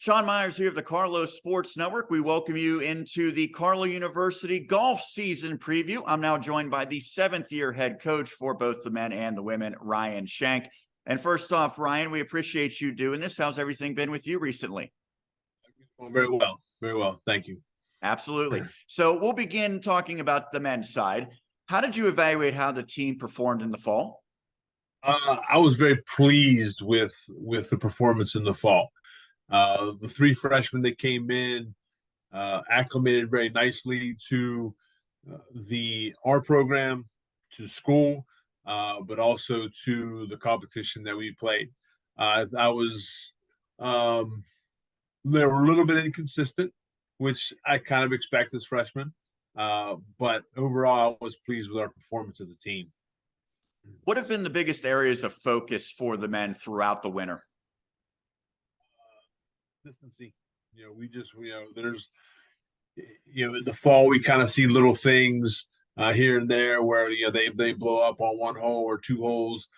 Sean Meyers here of the Carlow Sports Network. We welcome you into the Carlow University golf season preview. I'm now joined by the seventh-year head coach for both the men and the women, Ryan Shank. And first off, Ryan, we appreciate you doing this. How's everything been with you recently? Very well. Very well. Thank you. Absolutely. So we'll begin talking about the men's side. How did you evaluate how the team performed in the fall? I was very pleased with the performance in the fall. The three freshmen that came in acclimated very nicely to our program, to school, but also to the competition that we played. They were a little bit inconsistent, which I kind of expect as freshmen. But overall, I was pleased with our performance as a team. What have been the biggest areas of focus for the men throughout the winter? Consistency. There's, in the fall, we kind of see little things here and there where, they blow up on one hole or two holes.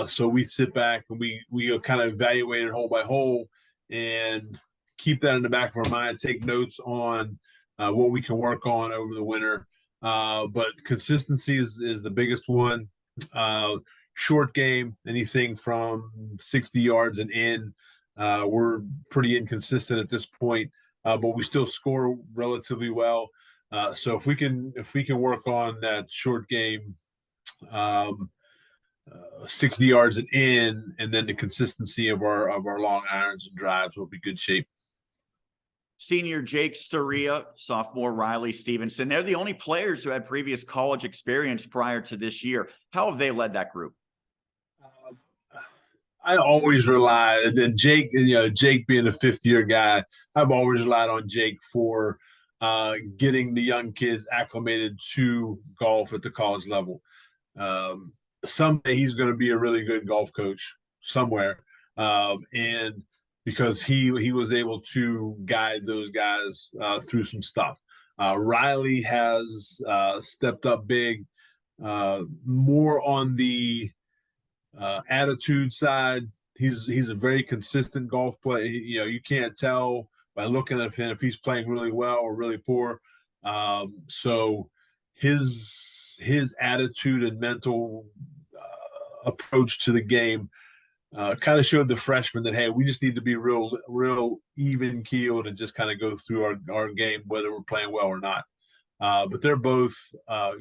So we sit back and we kind of evaluate it hole by hole and keep that in the back of our mind, take notes on what we can work on over the winter. But consistency is the biggest one. Short game, anything from 60 yards and in. We're pretty inconsistent at this point, but we still score relatively well. So if we can work on that short game, 60 yards and in, and then the consistency of our long irons and drives, will be good shape. Senior Jake Storia, sophomore Riley Stevenson. They're the only players who had previous college experience prior to this year. How have they led that group? I always relied, and Jake being a fifth-year guy, I've always relied on Jake for getting the young kids acclimated to golf at the college level. Someday he's going to be a really good golf coach somewhere, and because he was able to guide those guys through some stuff. Riley has stepped up big, more on the attitude side. He's a very consistent golf player. You can't tell by looking at him if he's playing really well or really poor. So his attitude and mental approach to the game kind of showed the freshmen that, hey, we just need to be real even keeled and just kind of go through our game, whether we're playing well or not. But they're both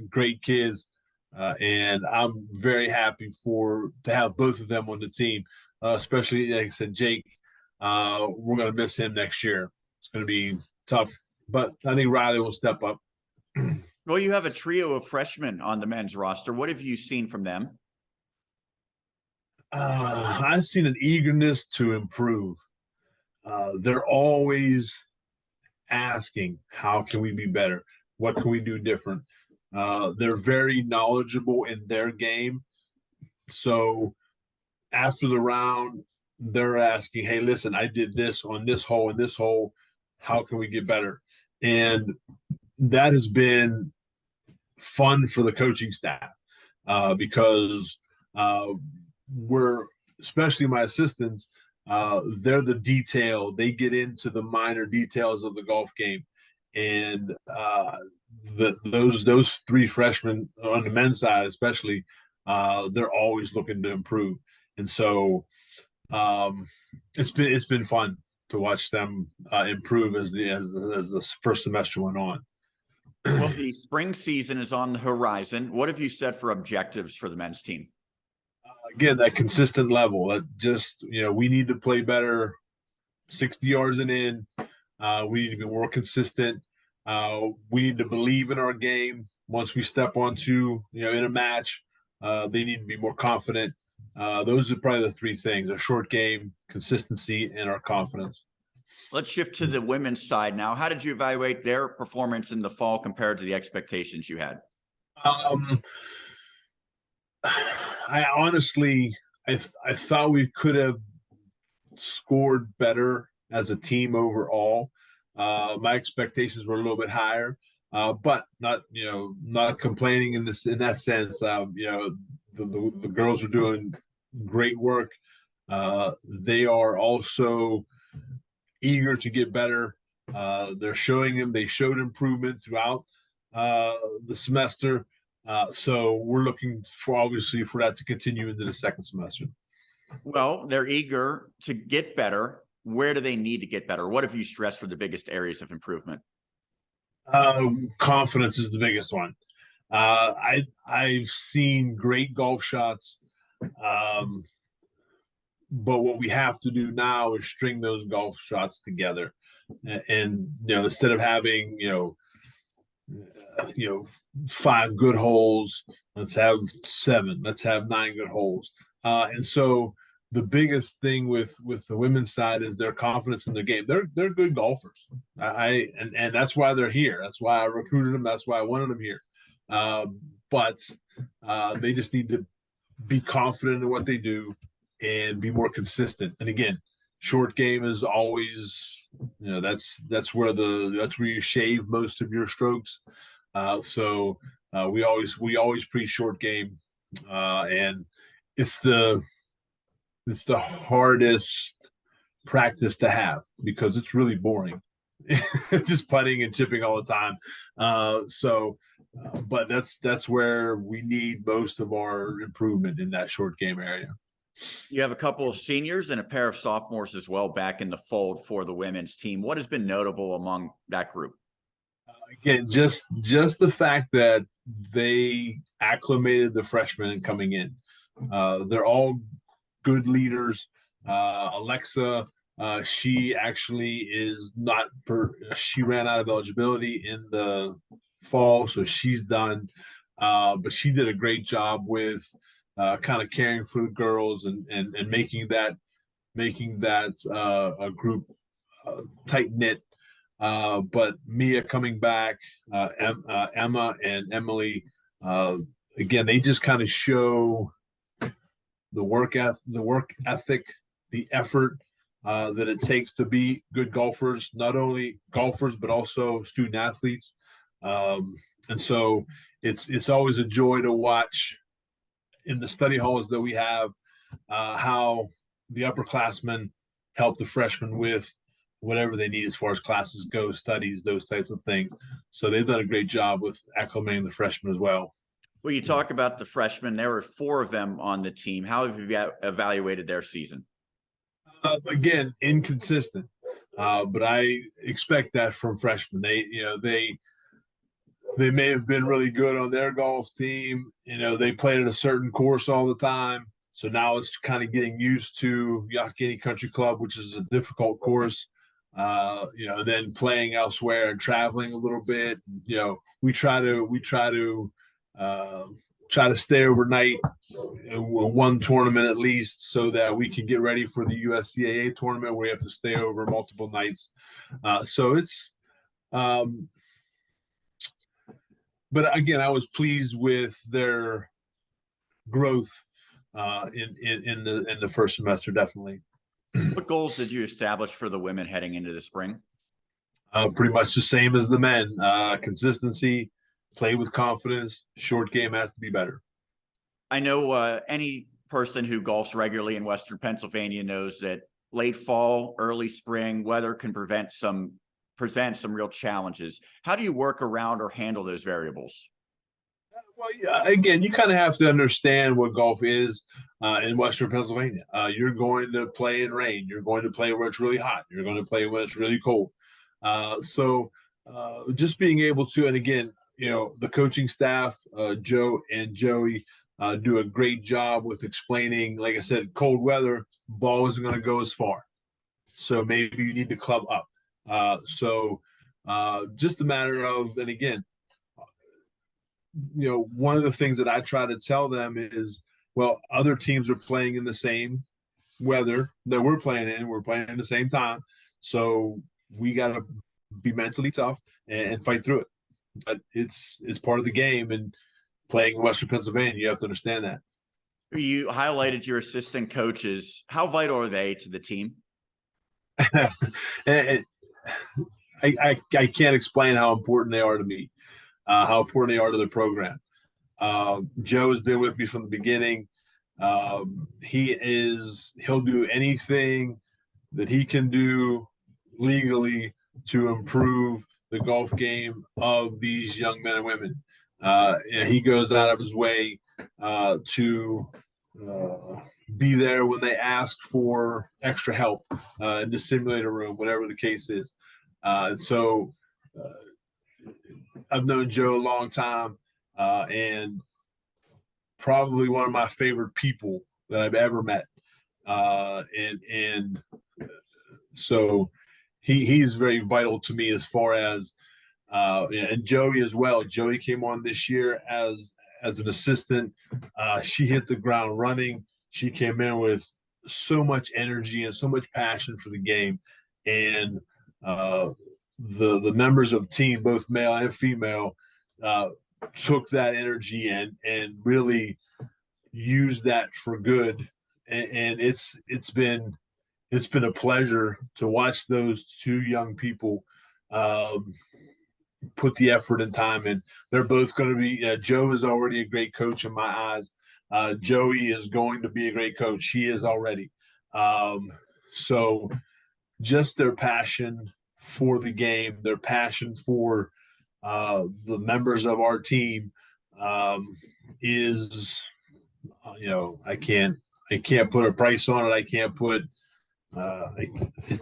great kids. And I'm very happy to have both of them on the team, especially, like I said, Jake. We're going to miss him next year. It's going to be tough, but I think Riley will step up. Well, you have a trio of freshmen on the men's roster. What have you seen from them? I've seen an eagerness to improve. They're always asking, how can we be better? What can we do different? They're very knowledgeable in their game. So after the round, they're asking, hey, listen, I did this on this hole and this hole. How can we get better? And that has been fun for the coaching staff because we're, especially my assistants, they're the detail. They get into the minor details of the golf game. And those three freshmen on the men's side, especially, they're always looking to improve, and so it's been fun to watch them improve as the first semester went on. Well, the spring season is on the horizon. What have you set for objectives for the men's team? Again, that consistent level. That just we need to play better, 60 yards and in. We need to be more consistent. We need to believe in our game. Once we step onto, in a match, they need to be more confident. Those are probably the three things: our short game, consistency, and our confidence. Let's shift to the women's side now. How did you evaluate their performance in the fall compared to the expectations you had? I honestly, I thought we could have scored better as a team overall. My expectations were a little bit higher, but not complaining in that sense. The girls are doing great work. They are also eager to get better. They're showing them. They showed improvement throughout the semester. So we're looking for obviously for that to continue into the second semester. Well, they're eager to get better. Where do they need to get better? What have you stressed for the biggest areas of improvement? Confidence is the biggest one. I've seen great golf shots, but what we have to do now is string those golf shots together, and instead of having 5 good holes, let's have 7. Let's have 9 good holes, and so the biggest thing with the women's side is their confidence in their game. They're good golfers. And that's why they're here. That's why I recruited them. That's why I wanted them here. But they just need to be confident in what they do and be more consistent. And again, short game is always, that's where you shave most of your strokes. So we always preach short game, and it's the hardest practice to have because it's really boring. Just putting and chipping all the time. But that's where we need most of our improvement in that short game area. You have a couple of seniors and a pair of sophomores as well back in the fold for the women's team. What has been notable among that group? Again, just the fact that they acclimated the freshmen coming in. They're all good leaders. Alexa, she actually is not she ran out of eligibility in the fall, so she's done. But she did a great job with kind of caring for the girls and making that a group tight knit. But Mia coming back, Emma and Emily, again, they just kind of show the work ethic, the effort that it takes to be good golfers, not only golfers, but also student athletes. And so it's always a joy to watch in the study halls that we have, how the upperclassmen help the freshmen with whatever they need as far as classes go, studies, those types of things. So they've done a great job with acclimating the freshmen as well. Well, you talk about the freshmen. There were 4 of them on the team. How have you evaluated their season? Again, inconsistent, but I expect that from freshmen. They may have been really good on their golf team. They played at a certain course all the time. So now it's kind of getting used to Yakini Country Club, which is a difficult course. Then playing elsewhere and traveling a little bit. We try to stay overnight in one tournament at least, so that we can get ready for the USCAA tournament where we have to stay over multiple nights. So it's, but again, I was pleased with their growth in the first semester, definitely. What goals did you establish for the women heading into the spring? Pretty much the same as the men. Consistency, play with confidence. Short game has to be better. I know any person who golfs regularly in Western Pennsylvania knows that late fall, early spring weather can present some real challenges. How do you work around or handle those variables? Well, yeah, again, you kind of have to understand what golf is in Western Pennsylvania. You're going to play in rain. You're going to play where it's really hot. You're going to play when it's really cold. So just being able to, and again, the coaching staff, Joe and Joey, do a great job with explaining, like I said, cold weather, ball isn't going to go as far. So maybe you need to club up. So just a matter of, and again, one of the things that I try to tell them is, well, other teams are playing in the same weather that we're playing in. We're playing at the same time. So we got to be mentally tough and fight through it. But it's part of the game, and playing in Western Pennsylvania, you have to understand that. You highlighted your assistant coaches. How vital are they to the team? I can't explain how important they are to me, how important they are to the program. Joe has been with me from the beginning. He'll do anything that he can do legally to improve the golf game of these young men and women. And he goes out of his way to be there when they ask for extra help in the simulator room, whatever the case is. So I've known Joe a long time, and probably one of my favorite people that I've ever met. And so he's very vital to me as far as and Joey as well. Joey came on this year as an assistant. She hit the ground running. She came in with so much energy and so much passion for the game, and the members of the team, both male and female, took that energy and really used that for good. And it's been a pleasure to watch those two young people put the effort and time in. They're both going to be. Joe is already a great coach in my eyes. Joey is going to be a great coach. She is already. So just their passion for the game, their passion for the members of our team is, I can't put a price on it. I can't put.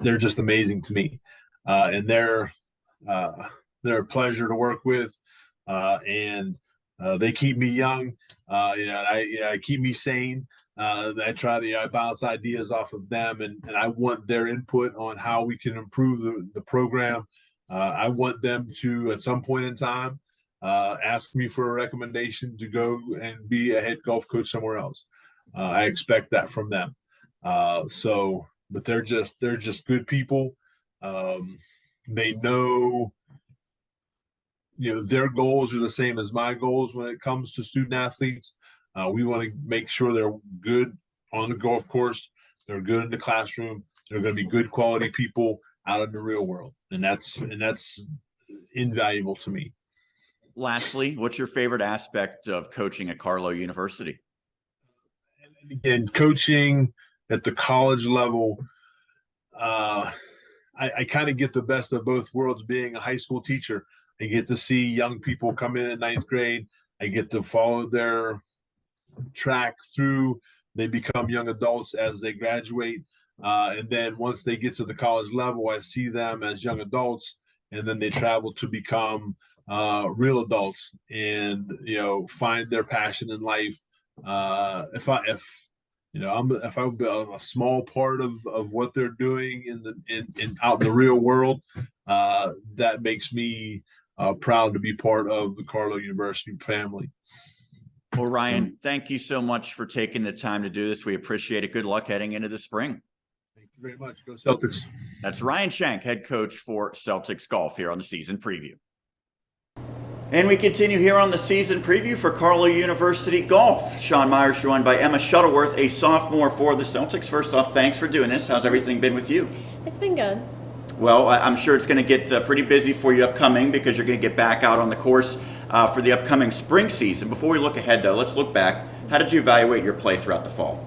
They're just amazing to me, and they're a pleasure to work with, and they keep me young. I keep me sane. I try to I bounce ideas off of them, and I want their input on how we can improve the program. I want them to, at some point in time, ask me for a recommendation to go and be a head golf coach somewhere else. I expect that from them. But they're just good people. They know, their goals are the same as my goals when it comes to student athletes. We want to make sure they're good on the golf course. They're good in the classroom. They're going to be good quality people out in the real world. And that's invaluable to me. Lastly, what's your favorite aspect of coaching at Carlow University? And again, coaching at the college level, I kind of get the best of both worlds being a high school teacher. I get to see young people come in ninth grade. I get to follow their track through. They become young adults as they graduate. And then once they get to the college level, I see them as young adults, and then they travel to become real adults and, find their passion in life. If I'm a small part of what they're doing in out in the real world, that makes me proud to be part of the Carlow University family. Well, Ryan, thank you so much for taking the time to do this. We appreciate it. Good luck heading into the spring. Thank you very much. Go Celtics. That's Ryan Shank, head coach for Celtics Golf, here on the season preview. And we continue here on the season preview for Carlow University Golf. Sean Meyers joined by Emma Shuttleworth, a sophomore for the Celtics. First off, thanks for doing this. How's everything been with you? It's been good. Well, I'm sure it's going to get pretty busy for you upcoming, because you're going to get back out on the course for the upcoming spring season. Before we look ahead, though, let's look back. How did you evaluate your play throughout the fall?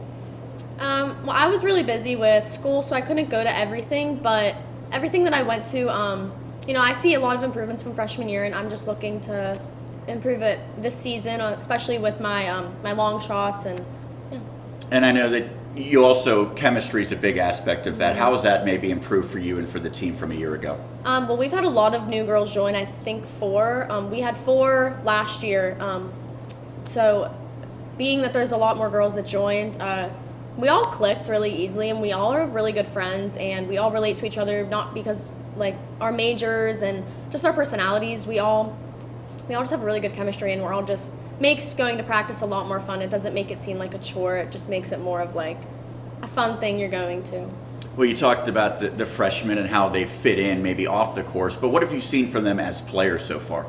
Well, I was really busy with school, so I couldn't go to everything, but everything that I went to, I see a lot of improvements from freshman year, and I'm just looking to improve it this season, especially with my my long shots. And I know that you also, chemistry is a big aspect of that. How has that maybe improved for you and for the team from a year ago? Well, we've had a lot of new girls join. I think 4. We had 4 last year. So being that there's a lot more girls that joined, we all clicked really easily, and we all are really good friends, and we all relate to each other, not because like our majors and just our personalities. We all just have really good chemistry, and we're all just makes going to practice a lot more fun. It doesn't make it seem like a chore. It just makes it more of like a fun thing you're going to. Well, you talked about the freshmen and how they fit in maybe off the course, but what have you seen from them as players so far?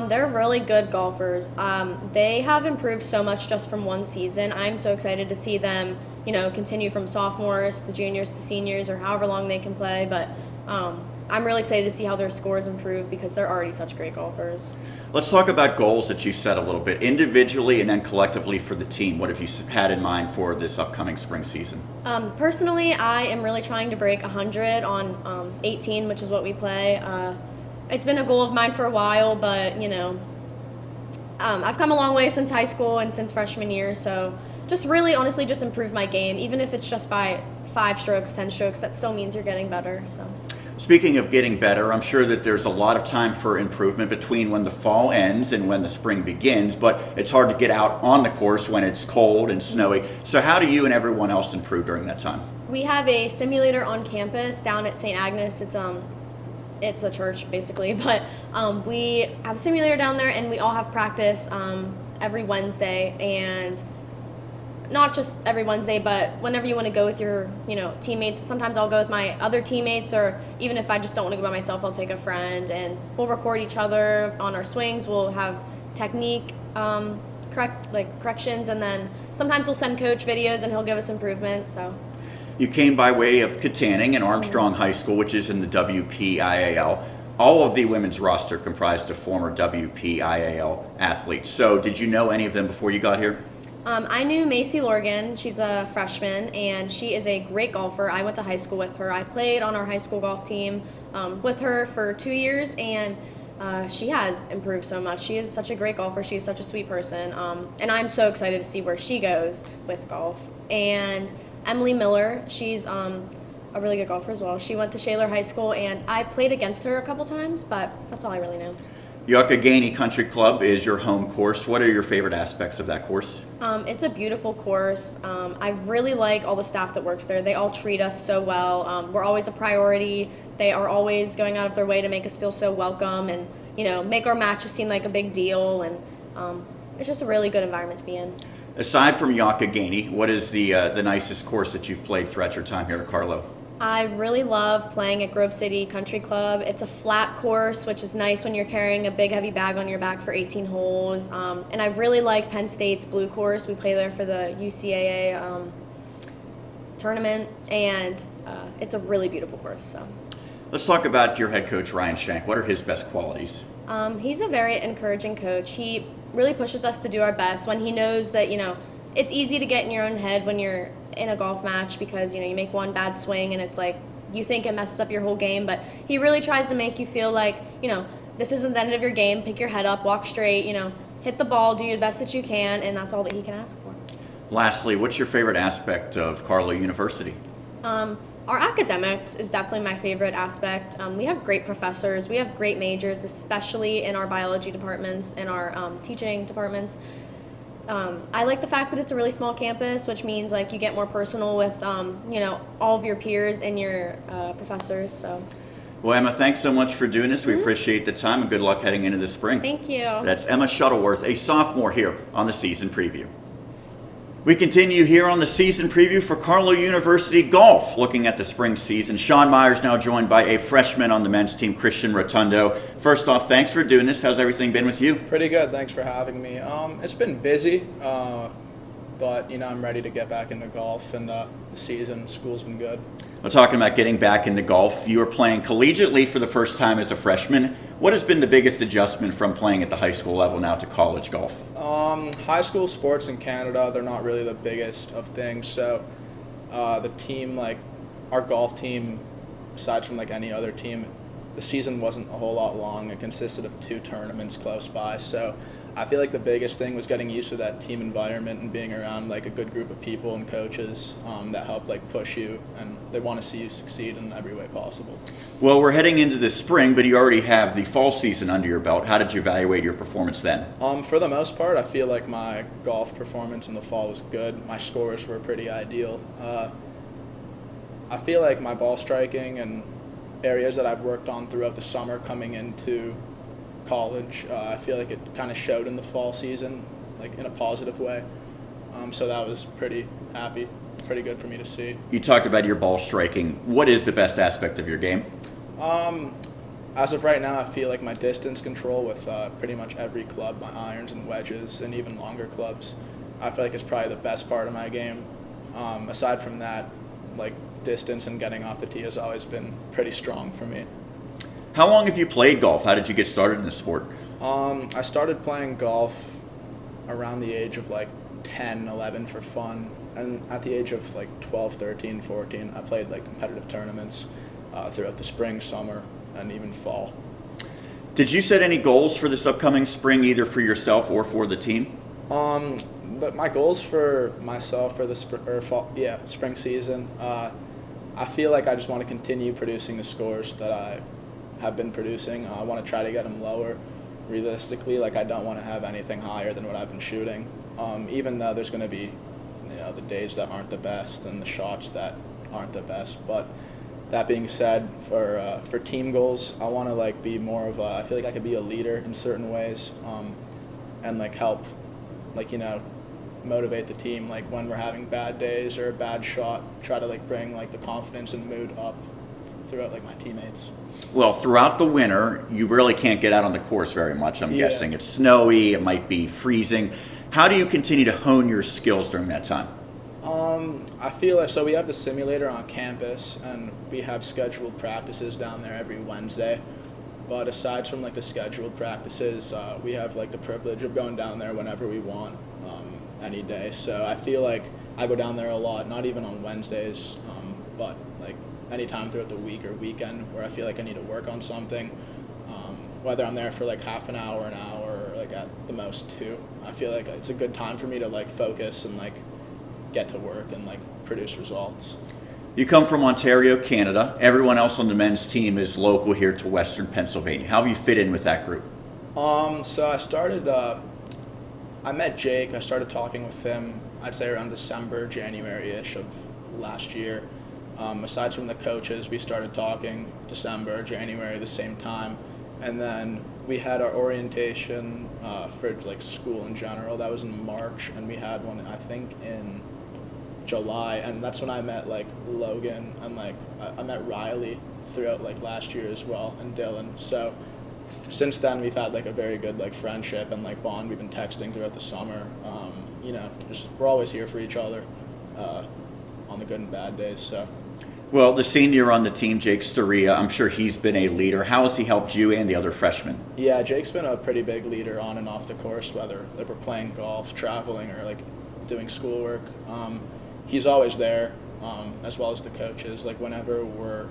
They're really good golfers. They have improved so much just from one season. I'm so excited to see them, continue from sophomores to juniors to seniors, or however long they can play. But I'm really excited to see how their scores improve because they're already such great golfers. Let's talk about goals that you set a little bit, individually and then collectively for the team. What have you had in mind for this upcoming spring season? Personally, I am really trying to break 100 on 18, which is what we play. It's been a goal of mine for a while, but, you know, I've come a long way since high school and since freshman year, so just really honestly just improve my game. Even if it's just by 5 strokes, 10 strokes, that still means you're getting better. So. Speaking of getting better, I'm sure that there's a lot of time for improvement between when the fall ends and when the spring begins, but it's hard to get out on the course when it's cold and snowy. So how do you and everyone else improve during that time? We have a simulator on campus down at St. Agnes. It's a church basically, but we have a simulator down there, and we all have practice every Wednesday, and not just every Wednesday, but whenever you want to go with your, teammates. Sometimes I'll go with my other teammates, or even if I just don't want to go by myself, I'll take a friend, and we'll record each other on our swings. We'll have technique corrections, and then sometimes we'll send coach videos, and he'll give us improvements. So. You came by way of Katanning and Armstrong High School, which is in the WPIAL. All of the women's roster comprised of former WPIAL athletes. So did you know any of them before you got here? I knew Macy Lorgan. She's a freshman, and she is a great golfer. I went to high school with her. I played on our high school golf team with her for 2 years, and she has improved so much. She is such a great golfer. She is such a sweet person, and I'm so excited to see where she goes with golf. And Emily Miller, she's a really good golfer as well. She went to Shaler High School, and I played against her a couple times, but that's all I really know. Youghiogheny Country Club is your home course. What are your favorite aspects of that course? It's a beautiful course. I really like all the staff that works there. They all treat us so well. We're always a priority. They are always going out of their way to make us feel so welcome and, make our matches seem like a big deal. And it's just a really good environment to be in. Aside from Youghiogheny, what is the nicest course that you've played throughout your time here at Carlow? I really love playing at Grove City Country Club. It's a flat course, which is nice when you're carrying a big heavy bag on your back for 18 holes. And I really like Penn State's blue course. We play there for the UCAA tournament, and it's a really beautiful course. So, let's talk about your head coach, Ryan Shank. What are his best qualities? He's a very encouraging coach. He really pushes us to do our best when he knows that, it's easy to get in your own head when you're in a golf match because, you make one bad swing and it's like you think it messes up your whole game. But he really tries to make you feel like, this isn't the end of your game. Pick your head up, walk straight, hit the ball, do your best that you can, and that's all that he can ask for. Lastly, what's your favorite aspect of Carlow University? Our academics is definitely my favorite aspect. We have great professors. We have great majors, especially in our biology departments and our teaching departments. I like the fact that it's a really small campus, which means like you get more personal with, all of your peers and your professors. So. Well, Emma, thanks so much for doing this. We appreciate the time, and good luck heading into the spring. Thank you. That's Emma Shuttleworth, a sophomore here on the season preview. We continue here on the season preview for Carlow University Golf, looking at the spring season. Sean Meyers now joined by a freshman on the men's team, Christian Rotundo. First off, thanks for doing this. How's everything been with you? Pretty good. Thanks for having me. It's been busy, but I'm ready to get back into golf, and the school's been good. Well, talking about getting back into golf, you were playing collegiately for the first time as a freshman. What has been the biggest adjustment from playing at the high school level now to college golf? High school sports in Canada, they're not really the biggest of things. So the team, our golf team, aside from any other team, the season wasn't a whole lot long. It consisted of 2 tournaments close by. So I feel like the biggest thing was getting used to that team environment and being around a good group of people and coaches that help push you, and they want to see you succeed in every way possible. Well, we're heading into the spring, but you already have the fall season under your belt. How did you evaluate your performance then? For the most part, I feel like my golf performance in the fall was good. My scores were pretty ideal. I feel like my ball striking and areas that I've worked on throughout the summer coming into college, I feel like it kind of showed in the fall season, in a positive way. So that was pretty good for me to see. You talked about your ball striking. What is the best aspect of your game? As of right now, I feel like my distance control with pretty much every club, my irons and wedges, and even longer clubs, I feel like it's probably the best part of my game. Aside from that, distance and getting off the tee has always been pretty strong for me. How long have you played golf? How did you get started in the sport? I started playing golf around the age of like 10, 11 for fun. And at the age of like 12, 13, 14, I played like competitive tournaments throughout the spring, summer, and even fall. Did you set any goals for this upcoming spring, either for yourself or for the team? But my goals for myself for the spring season, I feel like I just want to continue producing the scores that I have been producing. I want to try to get them lower. Realistically, like I don't want to have anything higher than what I've been shooting. Even though there's going to be, the days that aren't the best and the shots that aren't the best. But that being said, for team goals, I want to like be more of I feel like I could be a leader in certain ways, and like help, like motivate the team. Like when we're having bad days or a bad shot, try to like bring like the confidence and mood up throughout like my teammates. Well, throughout the winter, you really can't get out on the course very much. I'm guessing it's snowy, it might be freezing. How do you continue to hone your skills during that time? I feel like, so we have the simulator on campus and we have scheduled practices down there every Wednesday. But aside from like the scheduled practices, we have like the privilege of going down there whenever we want, any day. So I feel like I go down there a lot, not even on Wednesdays, but like anytime throughout the week or weekend where I feel like I need to work on something, whether I'm there for like half an hour, or like at the most 2. I feel like it's a good time for me to like focus and like get to work and like produce results. You come from Ontario, Canada. Everyone else on the men's team is local here to Western Pennsylvania. How have you fit in with that group? So I started, I met Jake. I started talking with him, I'd say around December, January-ish of last year. Aside from the coaches, we started talking December, January, the same time. And then we had our orientation for like school in general. That was in March, and we had one, I think, in July, and that's when I met like Logan and like I met Riley throughout like last year as well, and Dylan. So since then we've had like a very good like friendship and like bond. We've been texting throughout the summer. Just we're always here for each other on the good and bad days. So. Well, the senior on the team, Jake Storia, I'm sure he's been a leader. How has he helped you and the other freshmen? Yeah, Jake's been a pretty big leader on and off the course, whether like we're playing golf, traveling, or like doing schoolwork. He's always there, as well as the coaches. Like whenever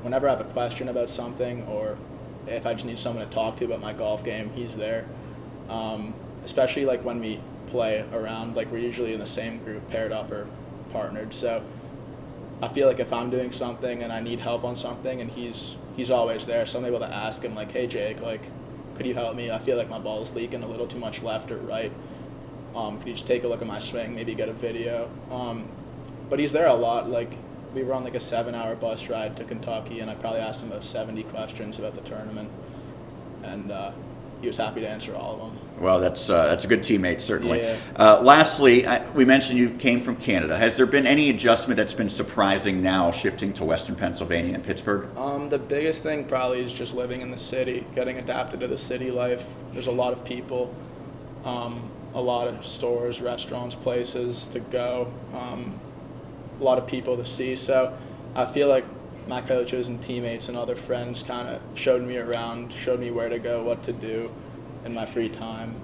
I have a question about something, or if I just need someone to talk to about my golf game, he's there. Especially like when we play around, like we're usually in the same group, paired up or partnered. So I feel like if I'm doing something and I need help on something, and he's always there, so I'm able to ask him like, "Hey Jake, like, could you help me? I feel like my ball's leaking a little too much left or right. Could you just take a look at my swing, maybe get a video?" But he's there a lot. Like we were on like a 7-hour bus ride to Kentucky, and I probably asked him about 70 questions about the tournament, and he was happy to answer all of them. Well, that's a good teammate, certainly. Yeah. Lastly, we mentioned you came from Canada. Has there been any adjustment that's been surprising now, shifting to Western Pennsylvania and Pittsburgh? The biggest thing probably is just living in the city, getting adapted to the city life. There's a lot of people, a lot of stores, restaurants, places to go, a lot of people to see. So I feel like my coaches and teammates and other friends kind of showed me around, showed me where to go, what to do in my free time.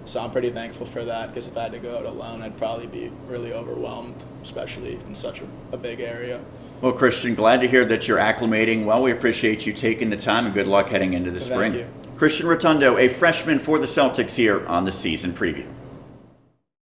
So I'm pretty thankful for that, because if I had to go out alone, I'd probably be really overwhelmed, especially in such a big area. Well, Christian, glad to hear that you're acclimating well. We appreciate you taking the time, and good luck heading into the spring. Thank you. Christian Rotundo, a freshman for the Celtics, here on the season preview.